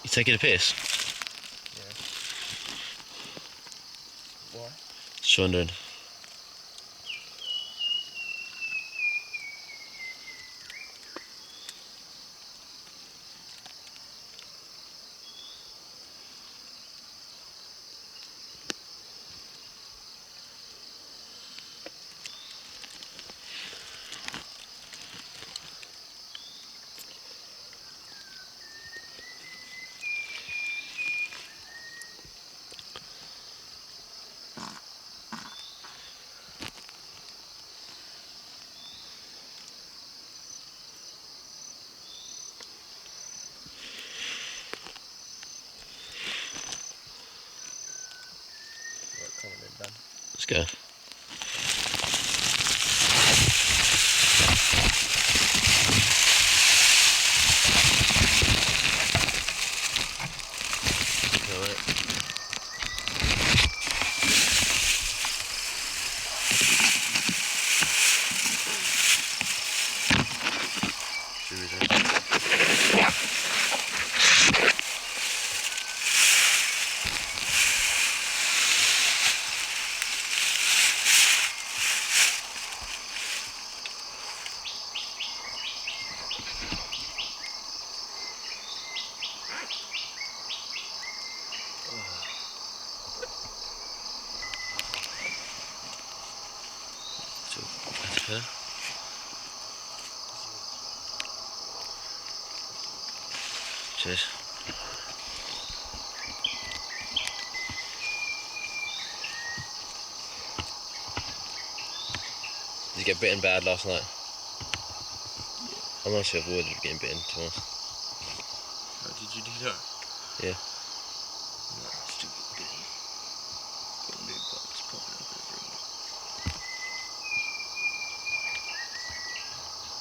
You taking a piss? Yeah. Why? Just wondering. Let's go. Okay. Cheers. Did you get bitten bad last night? I must have avoided getting bitten twice. How did you do that? Yeah. No, stupid thing. Got new bugs popping up everywhere.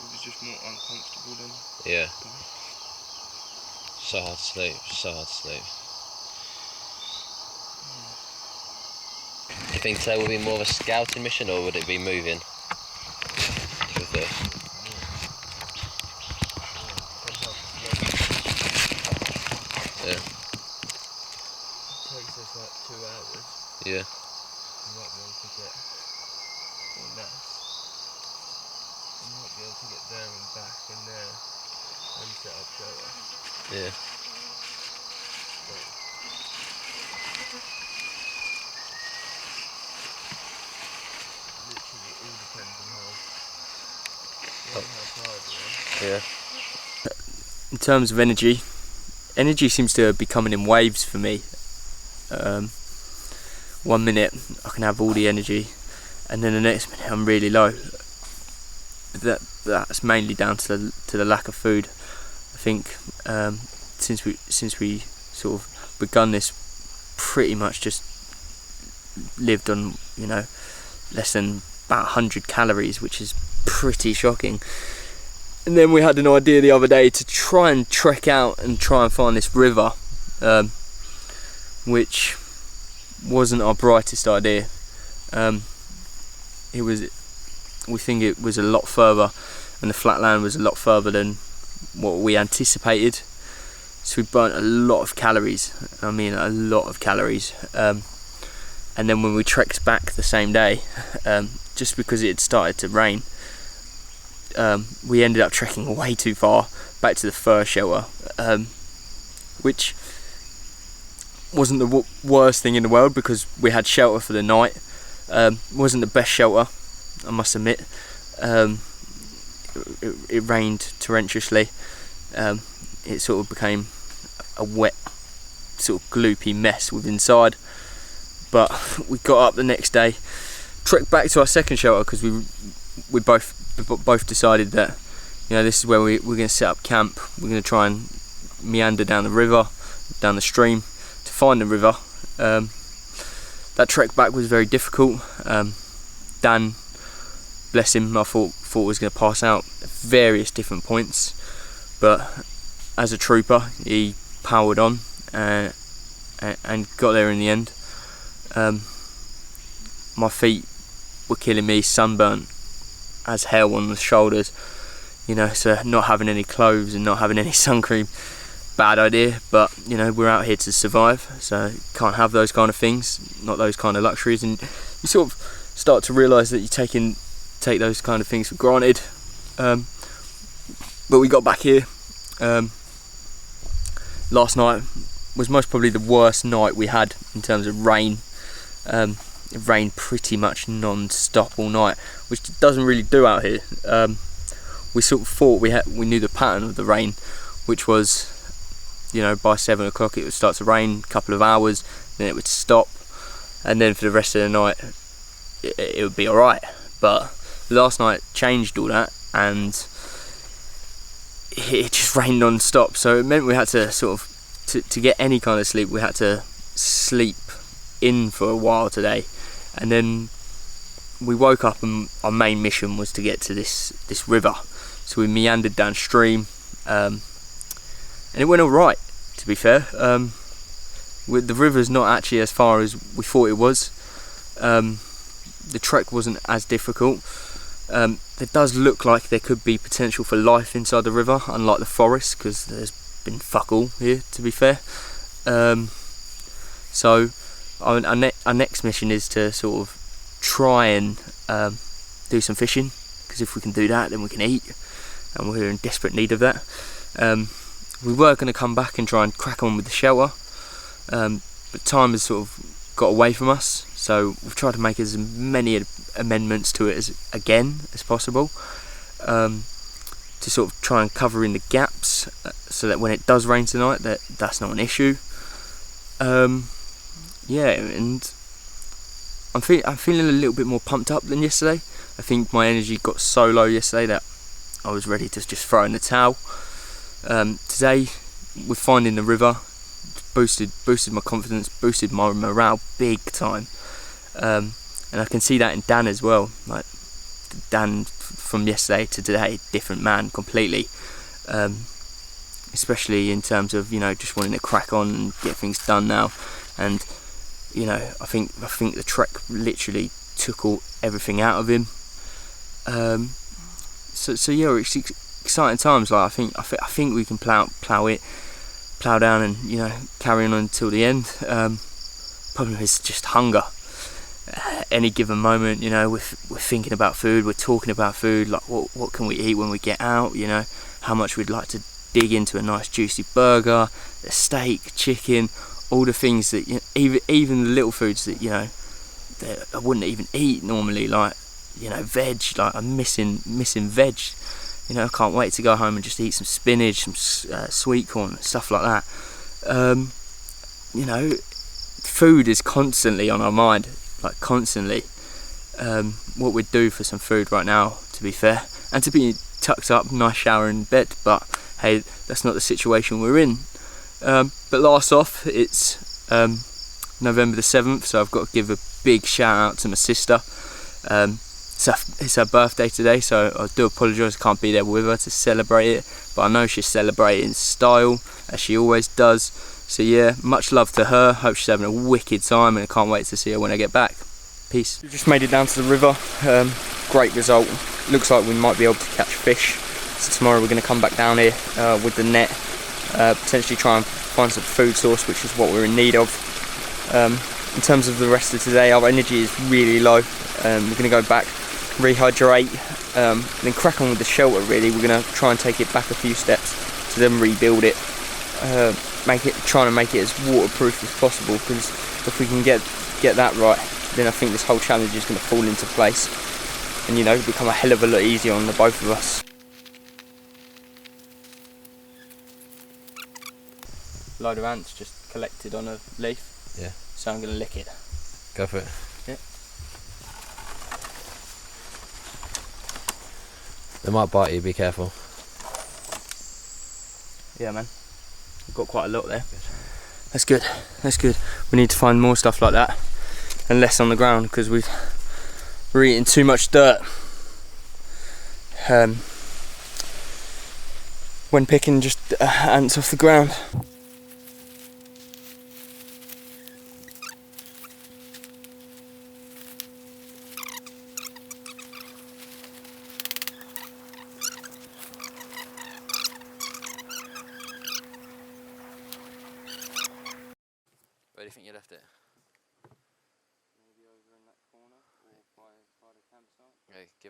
It was just more uncomfortable than... Yeah. So hard to sleep, so hard to sleep. Do you think today will be more of a scouting mission, or would it be moving? With the... Yeah. It takes us like 2 hours. Yeah. You might be able to get... or less. You might be able to get there and back and there and set up shelter. Yeah. Literally all depends on how tired you are. Yeah. In terms of energy seems to be coming in waves for me. 1 minute I can have all the energy, and then the next minute I'm really low. That's mainly down to the lack of food. I think since we sort of begun this, pretty much just lived on, you know, less than about 100 calories, which is pretty shocking. And then we had an idea the other day to try and trek out and try and find this river, which wasn't our brightest idea. We think it was a lot further, and the flat land was a lot further than what we anticipated. So we burnt a lot of calories. I mean, a lot of calories. And then when we trekked back the same day, just because it had started to rain, we ended up trekking way too far back to the first shelter, which wasn't the worst thing in the world because we had shelter for the night. Wasn't the best shelter, I must admit. It rained torrentously. It sort of became a wet, sort of gloopy mess with inside. But we got up the next day, trekked back to our second shelter because we both decided that, you know, this is where we're going to set up camp. We're going to try and meander down the river, down the stream to find the river. That trek back was very difficult. Dan, bless him, I thought was going to pass out at various different points, but as a trooper he powered on and got there in the end. My feet were killing me, sunburnt as hell on the shoulders, you know, so not having any clothes and not having any sun cream bad idea, but you know, we're out here to survive, so can't have those kind of things, not those kind of luxuries, and you sort of start to realise that you take those kind of things for granted. But we got back here. Last night was most probably the worst night we had in terms of rain. It rained pretty much non-stop all night, which it doesn't really do out here. We sort of thought we knew the pattern of the rain, which was, you know, by 7 o'clock it would start to rain, a couple of hours, then it would stop, and then for the rest of the night it would be alright. But last night changed all that, and it just rained non-stop, so it meant we had to sort of, to get any kind of sleep, we had to sleep in for a while today. And then we woke up and our main mission was to get to this river, so we meandered downstream, and it went alright, to be fair. The river's not actually as far as we thought it was. The trek wasn't as difficult. There does look like there could be potential for life inside the river, unlike the forest, because there's been fuck all here, to be fair. So our next mission is to sort of try and do some fishing, because if we can do that then we can eat, and we're in desperate need of that. We were going to come back and try and crack on with the shelter, but time has sort of got away from us, so we've tried to make as many amendments to it as possible, to sort of try and cover in the gaps, so that when it does rain tonight that's not an issue. Yeah, and I'm feeling a little bit more pumped up than yesterday. I think my energy got so low yesterday that I was ready to just throw in the towel. Today, with finding the river, boosted my confidence, boosted my morale big time, and I can see that in Dan as well. Like, Dan from yesterday to today, different man completely, especially in terms of, you know, just wanting to crack on and get things done now. And you know, I think the trek literally took everything out of him. So yeah, it's exciting times. Like, I think we can plow down and, you know, carry on until the end. Problem is just hunger. Any given moment, you know, we're thinking about food, we're talking about food, like what can we eat when we get out, you know, how much we'd like to dig into a nice juicy burger, a steak, chicken, all the things that, you know, even the little foods that, you know, that I wouldn't even eat normally, like, you know, veg. Like, I'm missing veg. You know, I can't wait to go home and just eat some spinach, some sweet corn, stuff like that. You know, food is constantly on our mind, like constantly. What we'd do for some food right now, to be fair, and to be tucked up, nice shower in bed, but hey, that's not the situation we're in. But last off, it's November the 7th, so I've got to give a big shout out to my sister. It's her birthday today, so I do apologise I can't be there with her to celebrate it, but I know she's celebrating in style, as she always does. So yeah, much love to her, hope she's having a wicked time, and I can't wait to see her when I get back. Peace. We just made it down to the river, great result. Looks like we might be able to catch fish, so tomorrow we're going to come back down here with the net, potentially try and find some food source, which is what we're in need of. In terms of the rest of today, our energy is really low. We're going to go back, rehydrate, then crack on with the shelter. Really, we're going to try and take it back a few steps to then rebuild it, trying to make it as waterproof as possible, because if we can get that right, then I think this whole challenge is going to fall into place, and, you know, become a hell of a lot easier on the both of us. Load of ants just collected on a leaf. Yeah. So I'm going to lick it. Go for it. Yeah. They might bite you, be careful. Yeah, man. We've got quite a lot there. That's good. That's good. We need to find more stuff like that and less on the ground, because we're eating too much dirt. When picking just ants off the ground.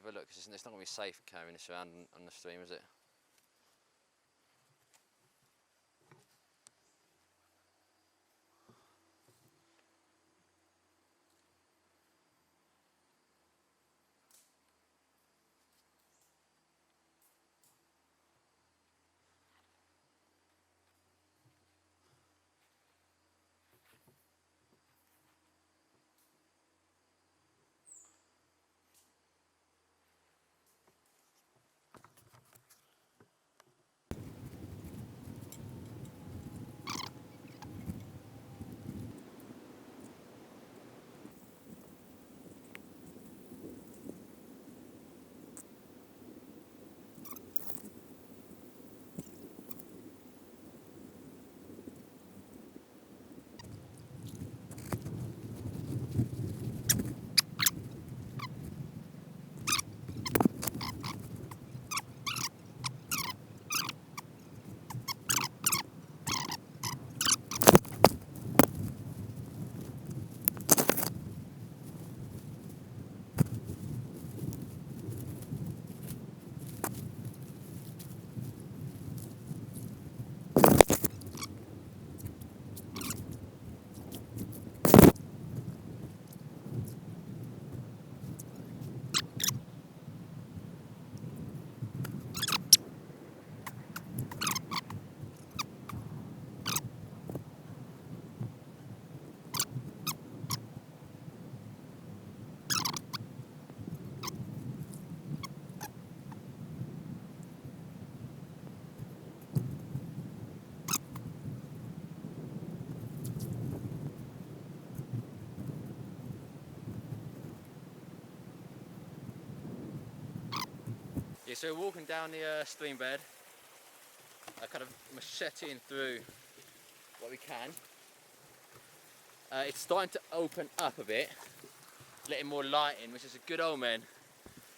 have a look, because it's not going to be safe carrying this around on the stream, is it? Yeah, so we're walking down the stream bed, kind of macheting through what we can. It's starting to open up a bit, letting more light in, which is a good omen.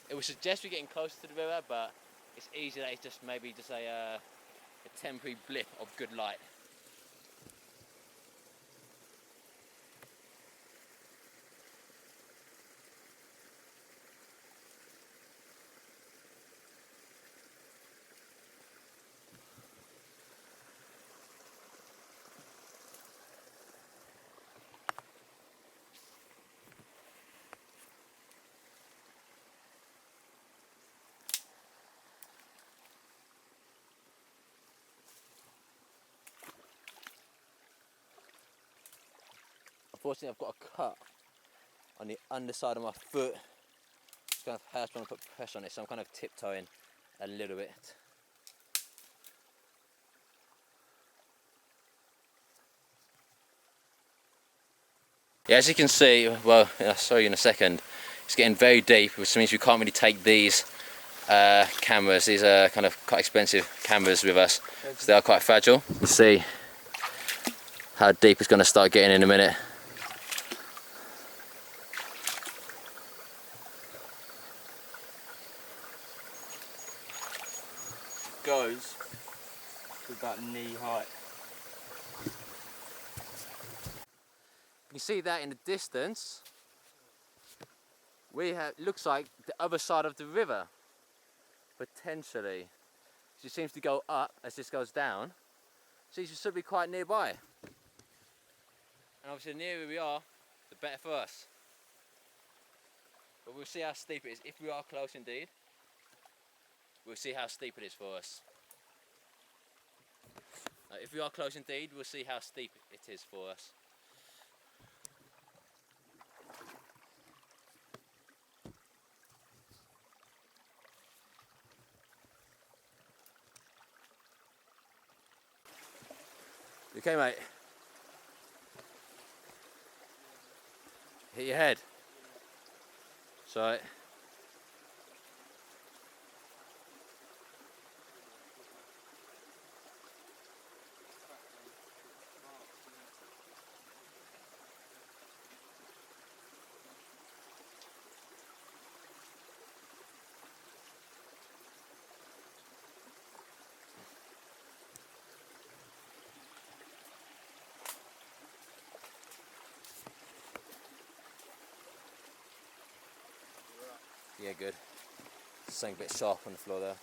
It would suggest we're getting closer to the river, but it's easy that it's just maybe just a temporary blip of good light. Unfortunately, I've got a cut on the underside of my foot. It's kind of hurts when I put pressure on it, so I'm kind of tiptoeing a little bit. Yeah, as you can see, well, I'll show you in a second, it's getting very deep, which means we can't really take these cameras. These are kind of quite expensive cameras with us, so they are quite fragile. You see how deep it's going to start getting in a minute. Goes to about knee height. You can see that in the distance. We have, looks like the other side of the river, potentially. It seems to go up as this goes down, so you should be quite nearby. And obviously the nearer we are, the better for us. But we'll see how steep it is. If we are close indeed, we'll see how steep it is for us. If we are close indeed, we'll see how steep it is for us. Okay, mate. Hit your head. So. Yeah, good. something a bit sharp on the floor there.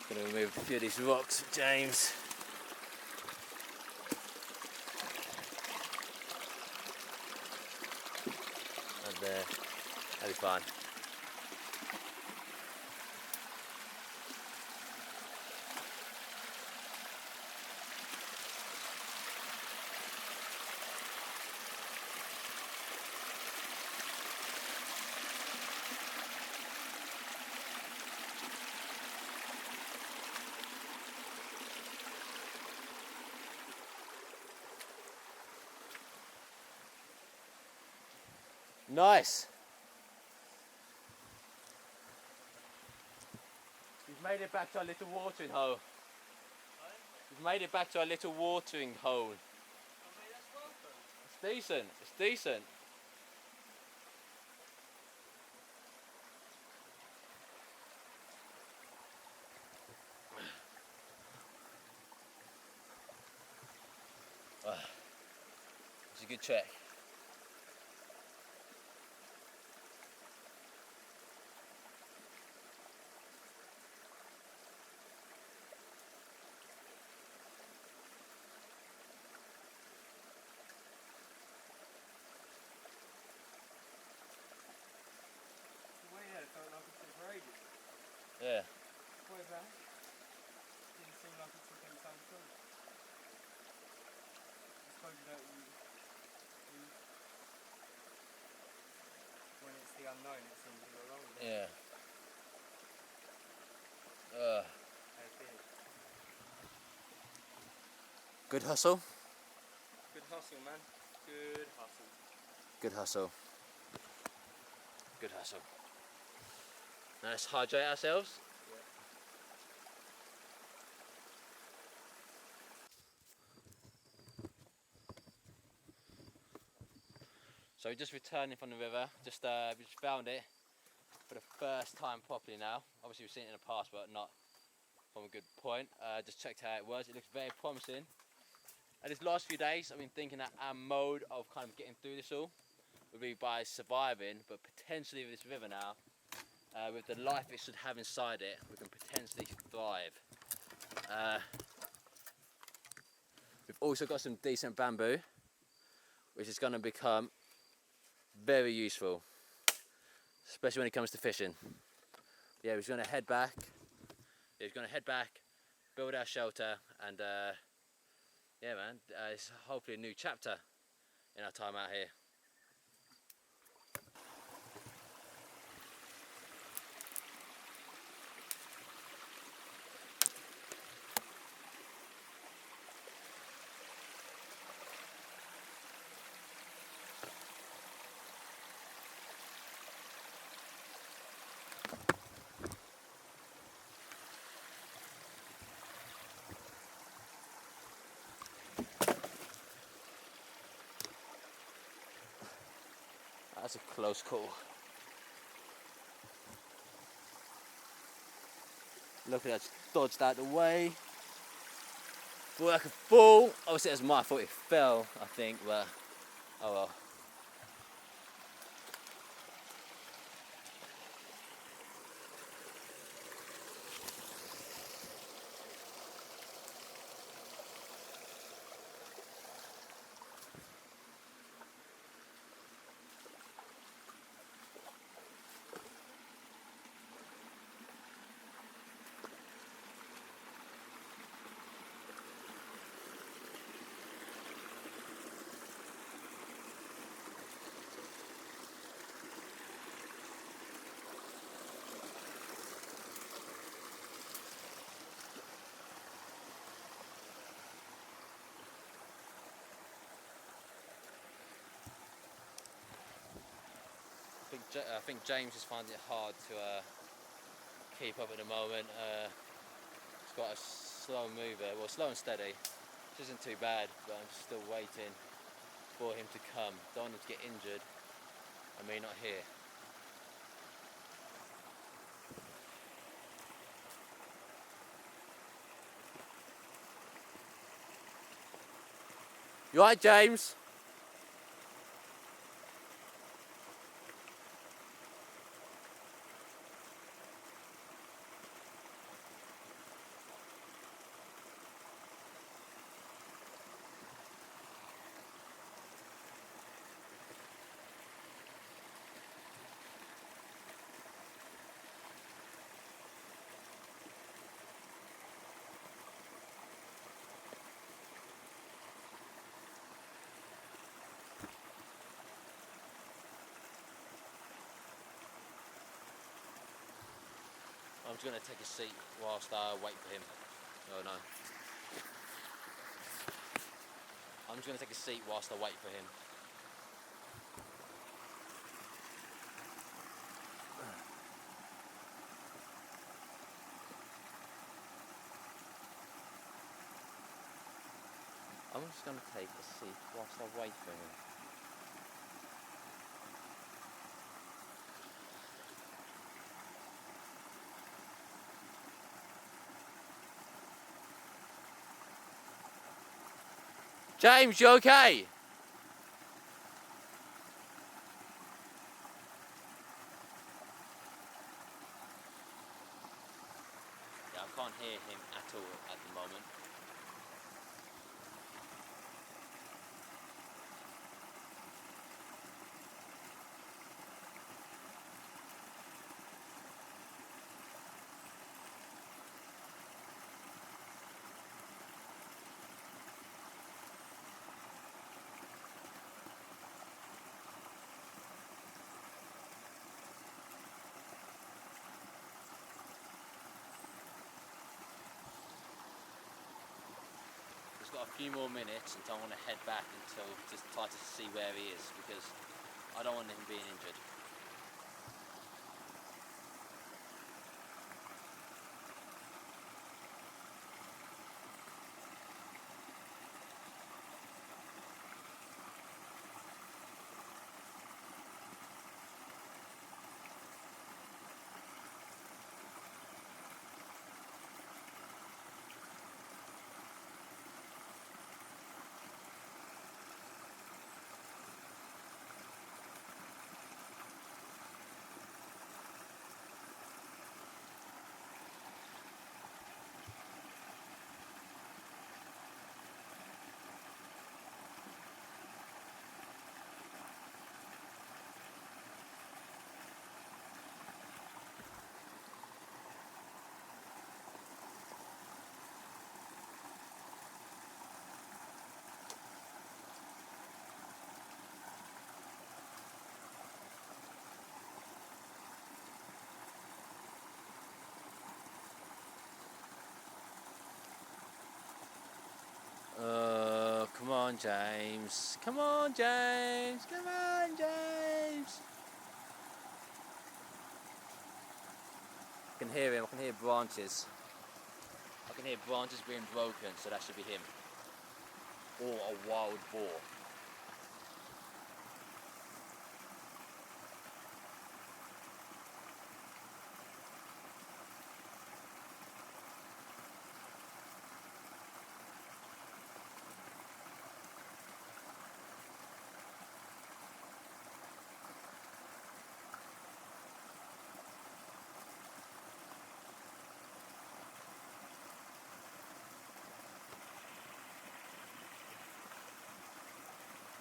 Gonna remove a few of these rocks, James. And there, that'll be fine. Nice. We've made it back to our little watering hole. We've made it back to our little watering hole. It's decent. It's decent. It's a good check. Yeah. What is that? Didn't seem like it took any time at all. I suppose you don't when it's the unknown, it seems to go wrong. Yeah. Okay. Good hustle. Good hustle, man. Good hustle. Good hustle. Good hustle. Now let's hydrate ourselves. Yeah. So we're just returning from the river. We just found it for the first time properly now. Obviously we've seen it in the past, but not from a good point. Just checked how it was. It looks very promising. And these last few days, I've been thinking that our mode of kind of getting through this all would be by surviving, but potentially with this river now, with the life it should have inside it, we can potentially thrive. We've also got some decent bamboo, which is going to become very useful, especially when it comes to fishing. Yeah, we're going to head back. Yeah, we're going to head back, build our shelter, and yeah, man, it's hopefully a new chapter in our time out here. That's a close call. Look at that, just dodged out the way. Thought like a fool. Obviously, it was my fault it fell, I think, but oh well. I think James is finding it hard to keep up at the moment. It's quite a slow mover, well, slow and steady, which isn't too bad, but I'm still waiting for him to come. Don't want him to get injured and me not here. You alright, James? I'm just going to take a seat whilst I wait for him. Oh no. I'm just going to take a seat whilst I wait for him. I'm just going to take a seat whilst I wait for him. James, you okay? Yeah, I can't hear him at all at the moment. He's got a few more minutes until I want to head back until just try to see where he is, because I don't want him being injured. Come on, James. Come on, James. Come on, James. I can hear him. I can hear branches. I can hear branches being broken, so that should be him. Or a wild boar.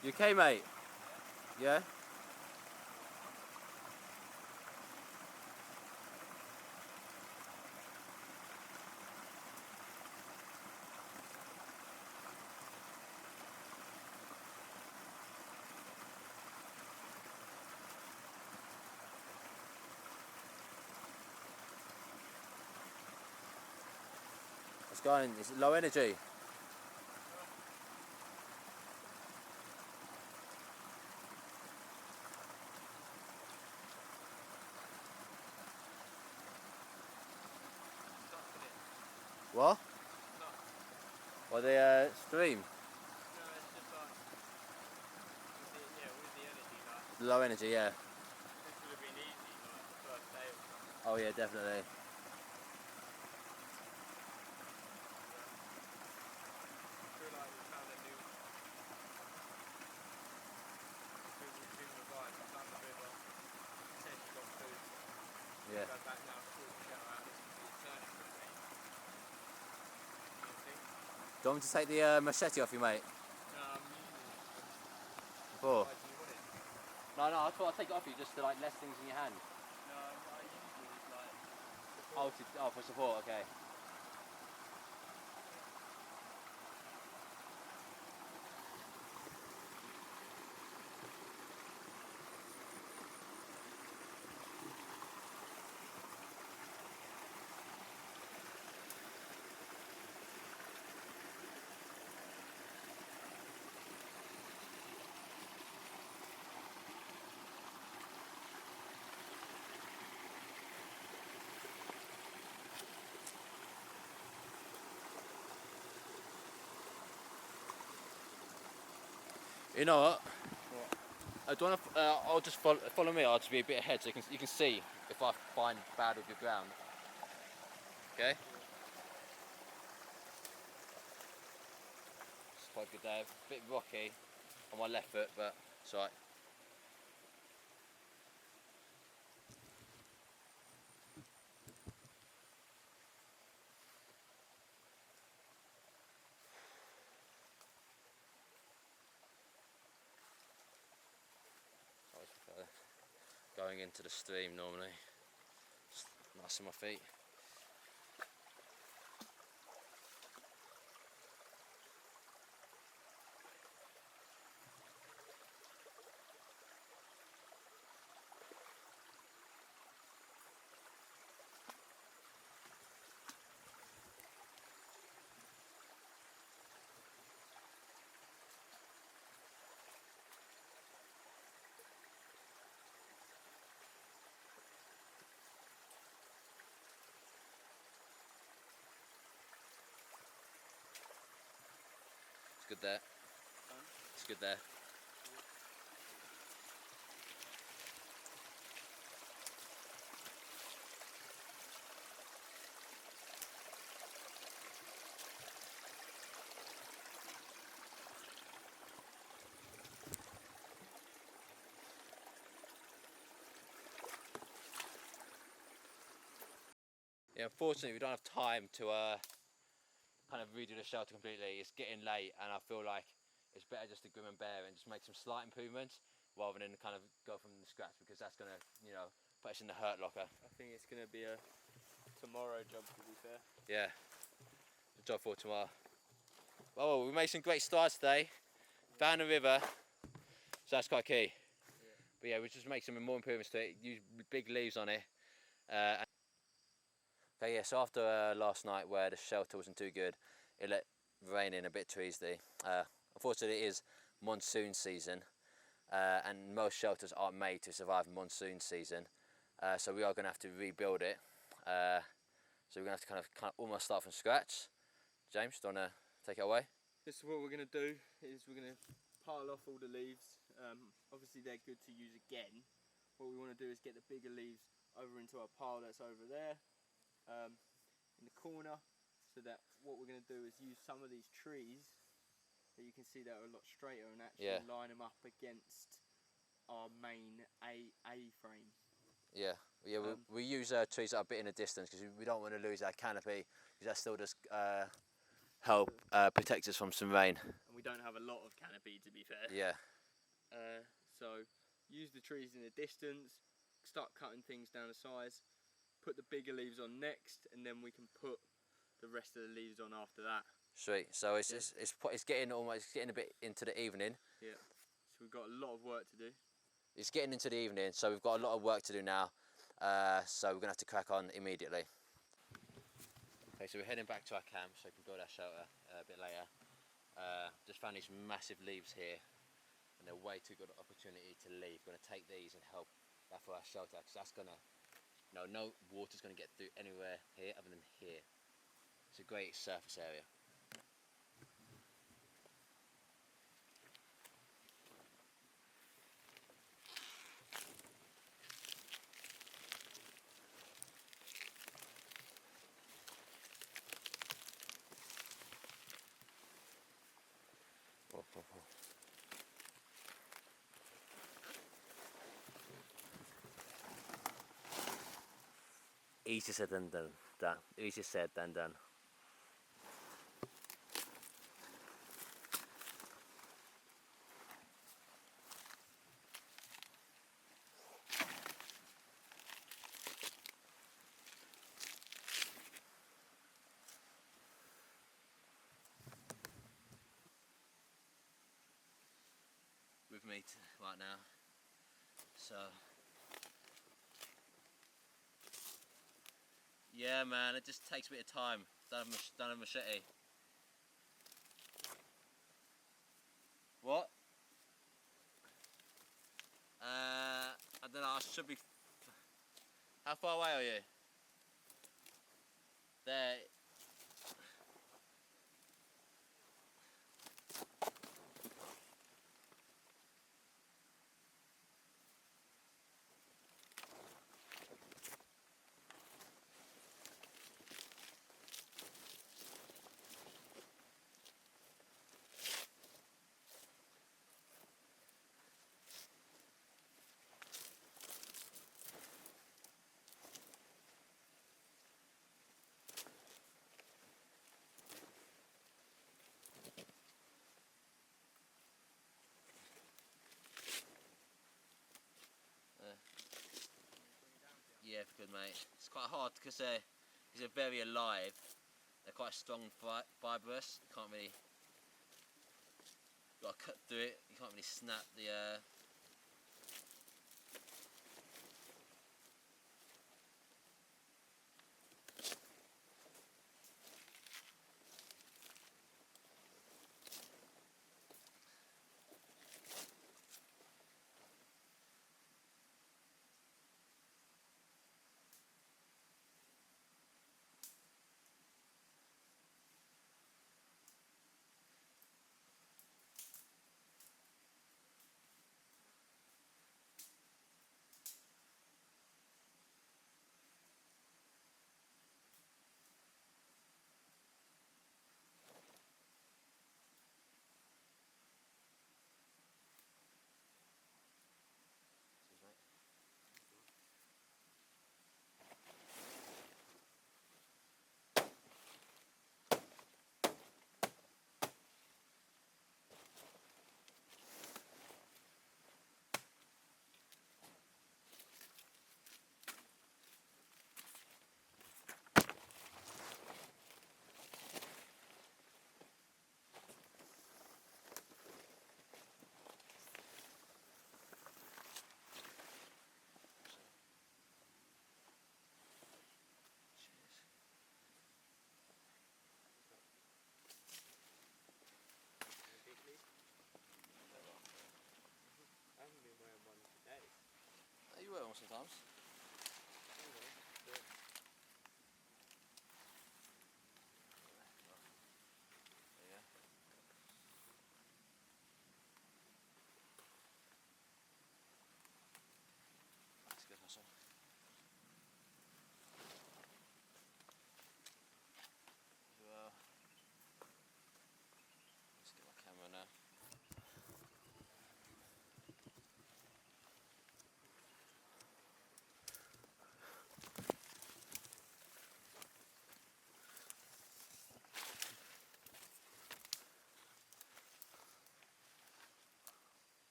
You okay, mate? Yeah? What's going? Is it low energy? What? Nuts. Or the stream? No, it's just like, with the energy, like, Low energy, yeah. this would have been easy, like, the first day or something. Oh yeah, definitely. I feel like we found a new, we've been revived, we found the river, potentially got food. Yeah. Go back now, sort the shower out, this could be a turning point, mate. You think? Do you want me to take the machete off you, mate? No, I'm using it. Before? Why do you want it? No, I thought I'd take it off you just to like less things in your hand. No, I usually it's like Oh, support. for support, okay. You know what? What? Do you want to, I'll just follow me. I'll just be a bit ahead so you can see if I find bad with your ground. Okay. It's quite good there. A bit rocky on my left foot, but it's alright. I was going into the stream normally. Just nice on my feet. It's good there. It's good there. Yeah, unfortunately we don't have time to kind of redo the shelter completely. It's getting late and I feel like it's better just to grim and bear and just make some slight improvements rather than kind of go from the scratch, because that's going to, you know, put us in the hurt locker. I think it's gonna be a tomorrow job, to be fair. Yeah, good job for tomorrow. Well, we made some great starts today. Found the river, so that's quite key. Yeah. But yeah, we just make some more improvements to it, use big leaves on it. Okay, yeah, so after last night where the shelter wasn't too good, it let rain in a bit too easily. Unfortunately, it is monsoon season, and most shelters aren't made to survive monsoon season, so we are going to have to rebuild it. So we're going to have to kind of almost start from scratch. James, do you want to take it away? This is what we're gonna do, is we're gonna pile off all the leaves. Obviously they're good to use again. What we wanna do is get the bigger leaves over into our pile that's over there, in the corner, so that what we're gonna do is use some of these trees that you can see that are a lot straighter and actually line them up against our main A-frame. Yeah, we use trees that are a bit in the distance because we don't want to lose our canopy, because that still does help protect us from some rain. And we don't have a lot of canopy, to be fair. Yeah. So use the trees in the distance, start cutting things down to size, put the bigger leaves on next, and then we can put the rest of the leaves on after that. Sweet. So it's getting a bit into the evening. Yeah. So we've got a lot of work to do. It's getting into the evening, so we've got a lot of work to do now. So we're gonna have to crack on immediately. Okay, so we're heading back to our camp so we can build our shelter a bit later. Just found these massive leaves here, and they're way too good an opportunity to leave. We're gonna take these and help that for our shelter, because that's gonna, no water's gonna get through anywhere here other than here. It's a great surface area. Easier said than done. Easier said than done. With me right now, so yeah, man, it just takes a bit of time. Done a machete. What? I don't know. I should be. How far away are you? There. Yeah, good mate. It's quite hard because they're very alive. They're quite strong, fibrous. You can't really. Got to cut through it. You can't really snap the. You wear them sometimes. That's good hustle. Well, let's get my camera now.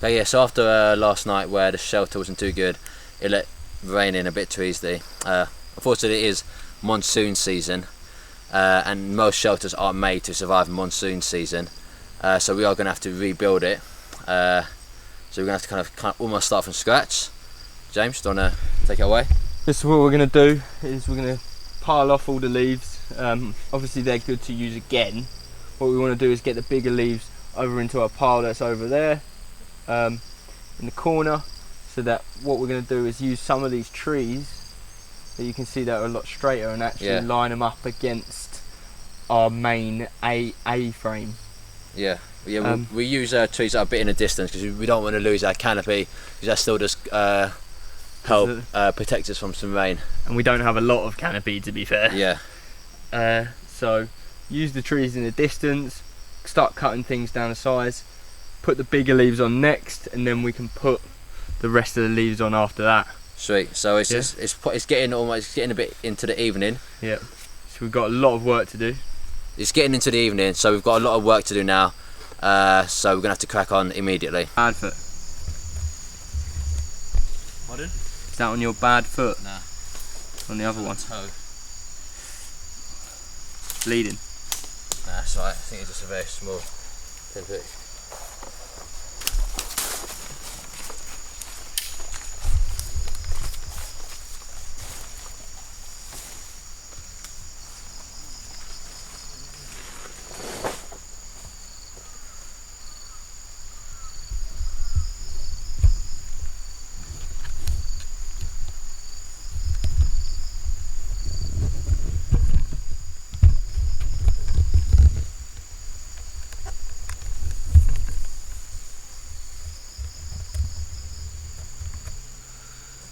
Okay, yeah, so after last night where the shelter wasn't too good, it let rain in a bit too easily. Unfortunately it is monsoon season, and most shelters aren't made to survive monsoon season. so we are going to have to rebuild it. So we're going to have to kind of almost start from scratch. James, do you want to take it away? This is what we're going to do, is we're going to pile off all the leaves. Obviously they're good to use again. What we want to do is get the bigger leaves over into our pile that's over there in the corner, so that what we're going to do is use some of these trees that you can see that are a lot straighter and actually line them up against our main A-frame. Yeah, we use trees that are a bit in the distance because we don't want to lose our canopy, because that still does help protect us from some rain. And we don't have a lot of canopy, to be fair. Yeah. So use the trees in the distance, start cutting things down to size, put the bigger leaves on next, and then we can put the rest of the leaves on after that. Sweet. So it's getting a bit into the evening. Yeah. So we've got a lot of work to do. It's getting into the evening, so we've got a lot of work to do now. So we're gonna have to crack on immediately. Bad foot. Pardon? Is that on your bad foot? Nah. On the other one? Toe. Bleeding. Nah, that's right. I think it's just a very small pinprick.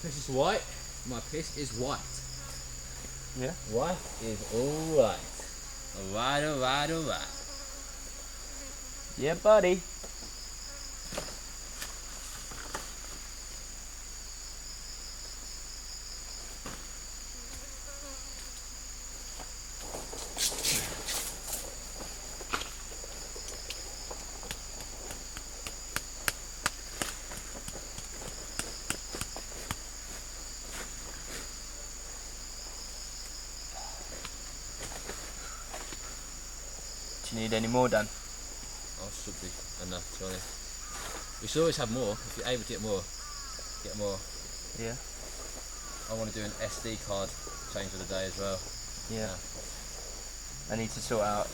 This is white. My piss is white. Yeah. White is alright. Alright. Yeah, buddy. Do you need any more, Dan? Oh, should be enough, to be honest. We should always have more. If you're able to get more, get more. Yeah. I want to do an SD card change of the day as well. Yeah. I need to sort out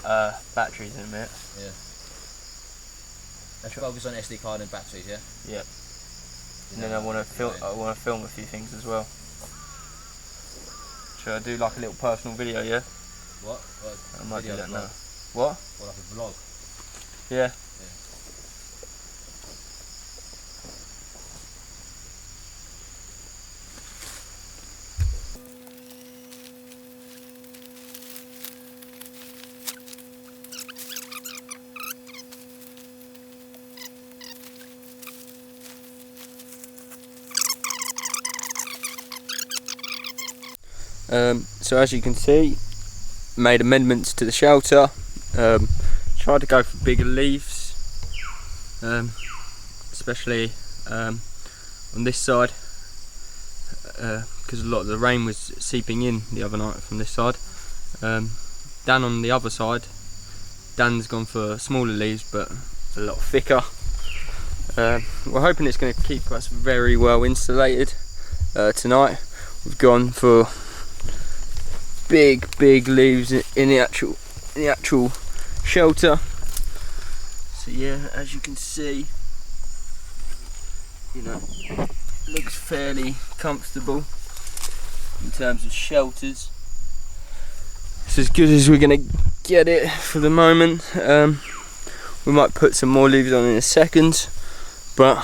batteries in a minute. Yeah. Let's focus on SD card and batteries, yeah? Yep. And then I want to film a few things as well. Should I do like a little personal video, yeah? What? I might do Video that vlog? now. What? Or like a vlog? Yeah. So as you can see, made amendments to the shelter, tried to go for bigger leaves, especially on this side, because a lot of the rain was seeping in the other night from this side. Dan on the other side, Dan's gone for smaller leaves but a lot thicker. We're hoping it's going to keep us very well insulated tonight. We've gone for big leaves in the actual shelter. So yeah, as you can see, you know, looks fairly comfortable in terms of shelters. It's as good as we're gonna get it for the moment. We might put some more leaves on in a second, but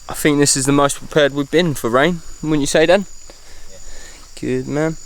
I think this is the most prepared we've been for rain, wouldn't you say, Dan? Yeah. Good man.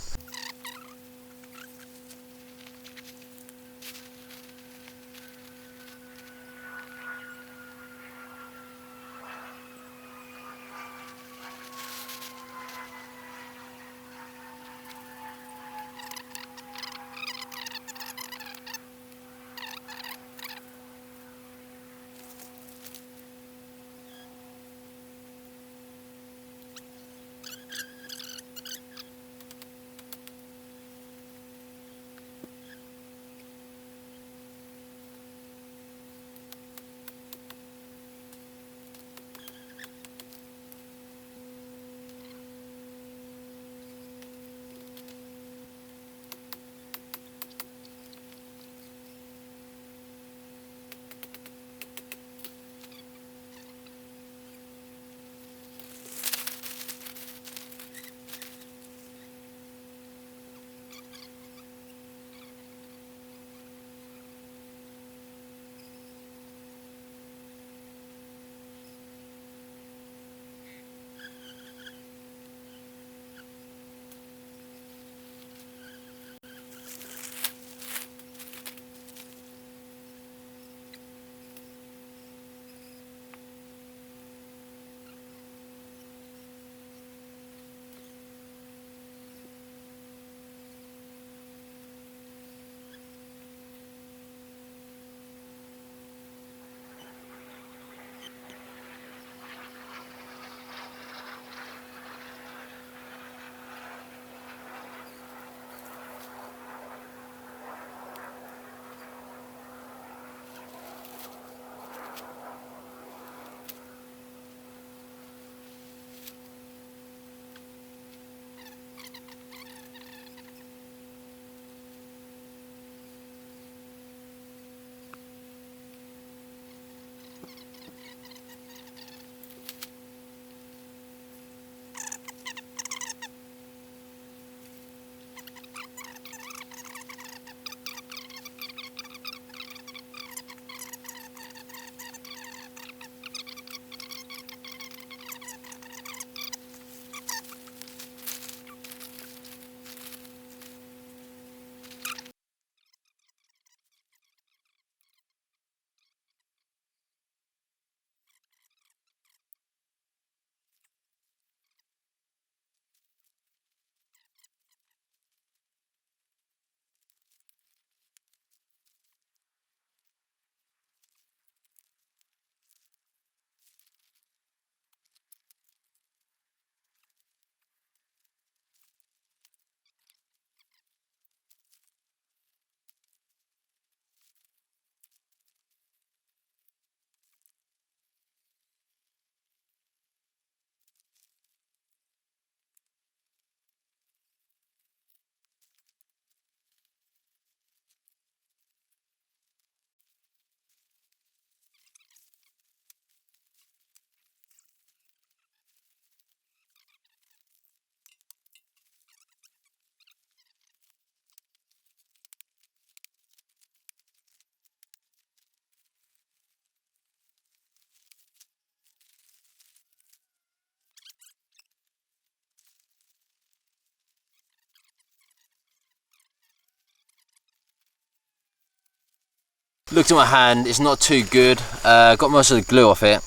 Looked at my hand, it's not too good. Got most of the glue off it.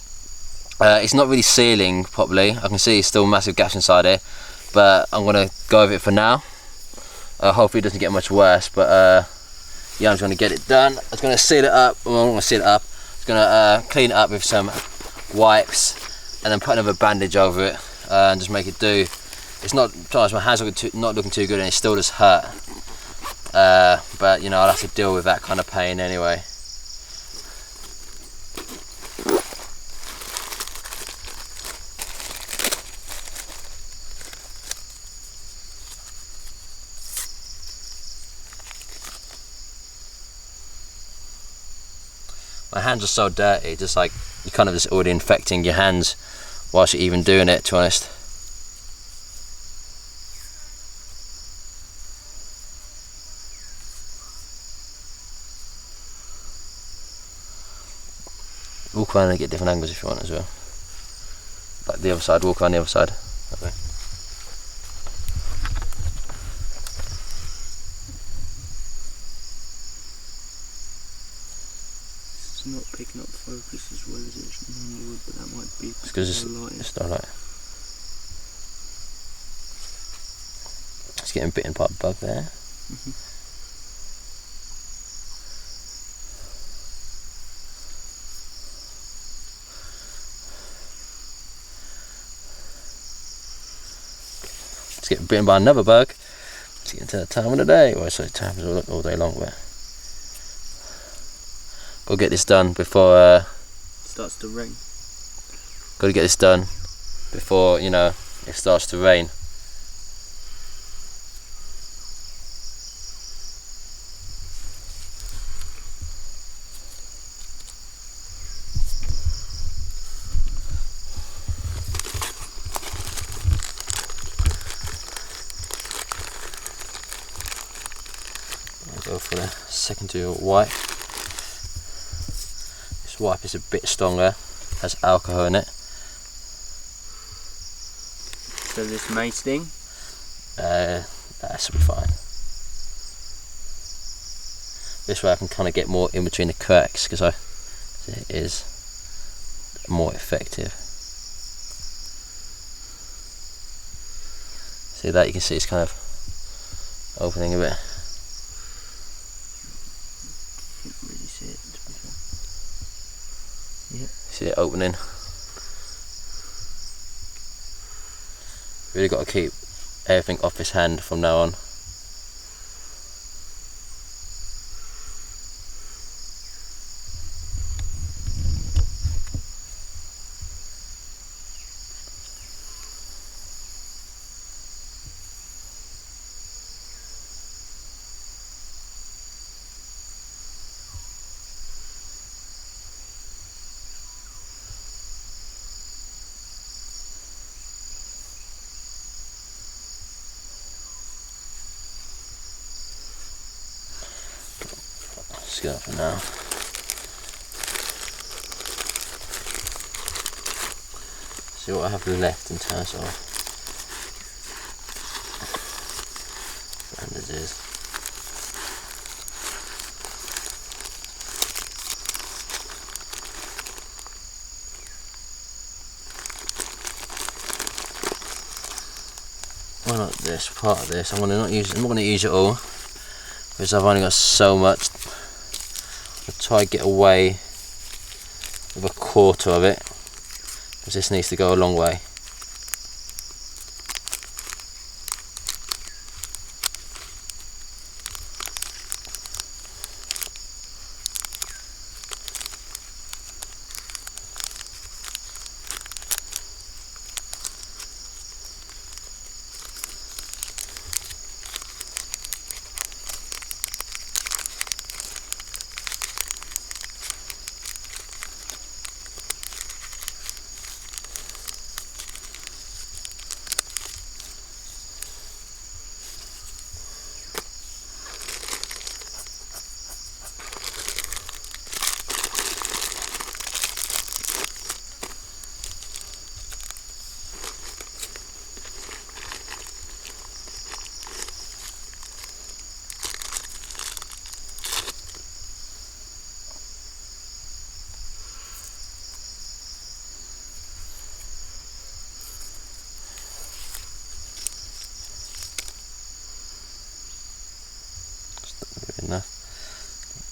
It's not really sealing properly. I can see still massive gaps inside it, but I'm gonna go with it for now. Hopefully it doesn't get much worse, but yeah, I'm just gonna get it done. I was gonna seal it up. Well, I'm not gonna seal it up. I was gonna clean it up with some wipes and then put another bandage over it and just make it do. It's not, sometimes my hands not looking too good and it still just hurt. But you know, I'll have to deal with that kind of pain anyway. My hands are so dirty, just like you're kind of just already infecting your hands whilst you're even doing it, to be honest. Walk around and get different angles if you want as well. Like the other side, walk around the other side. That way. It's not picking up focus as well as it normally would, but that might be because it's not right. It's getting bitten by a bug there. It's getting bitten by another bug. It's getting to the time of the day. Well, it's like time all day long, but we'll get this done before it starts to rain. Got to get this done before, you know, it starts to rain. I'll go for the secondary wipe. This wipe is a bit stronger, has alcohol in it. So this may sting? That should be fine. This way I can kind of get more in between the cracks because it is more effective. See that? You can see it's kind of opening a bit. You can't really see it, to be fair. Yeah. See it opening. Really got to keep everything off his hand from now on. Just go for now. See what I have left in terms of bandages. Why not this part of this? I'm not going to use it all because I've only got so much. I'll try to get away with a quarter of it because this needs to go a long way.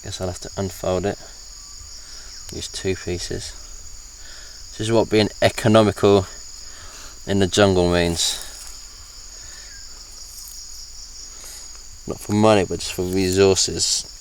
Guess I'll have to unfold it. Use 2 pieces. This is what being economical in the jungle means. Not for money, but just for resources.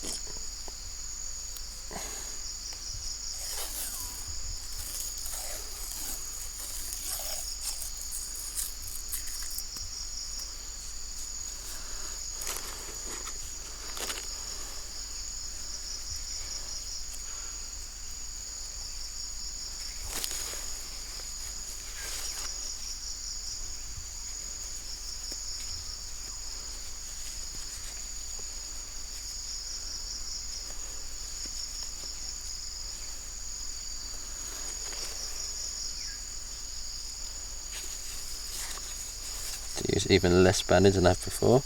To use even less bandage than I have before.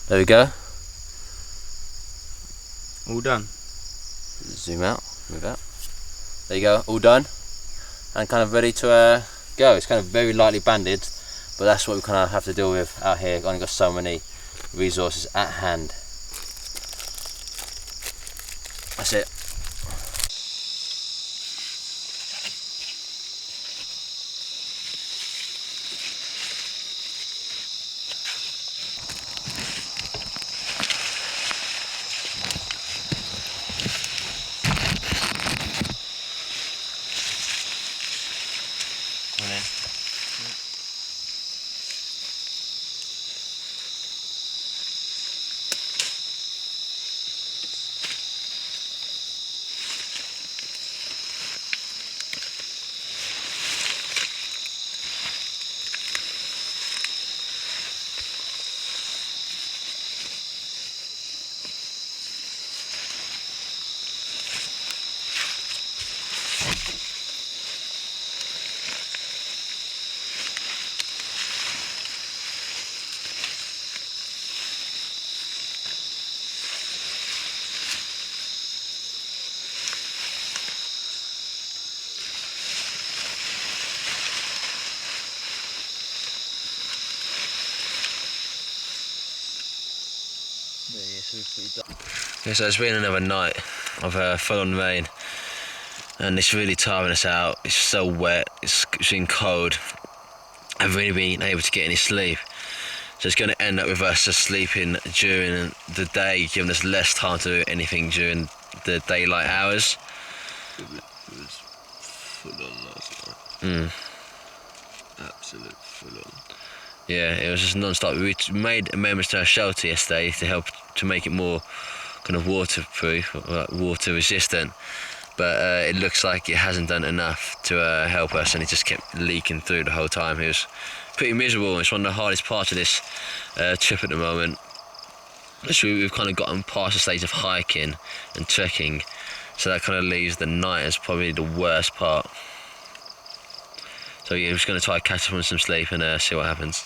There we go. All done. Zoom out, move out. There you go, all done. And kind of ready to go. It's kind of very lightly banded, but that's what we kind of have to deal with out here. Only got so many resources at hand. That's it. Yeah, so it's been another night of full-on rain, and it's really tiring us out. It's so wet, it's been cold. I've really been able to get any sleep, so it's going to end up with us just sleeping during the day, giving us less time to do anything during the daylight hours. It was full-on last night. Absolute full-on. Yeah, it was just non-stop. We made amendments to our shelter yesterday to help to make it more kind of waterproof, water resistant, but it looks like it hasn't done enough to help us, and it just kept leaking through the whole time. It was pretty miserable. It's one of the hardest parts of this trip at the moment. We've kind of gotten past the stage of hiking and trekking, so that kind of leaves the night as probably the worst part. So yeah, I'm just going to try to catch up on some sleep and see what happens.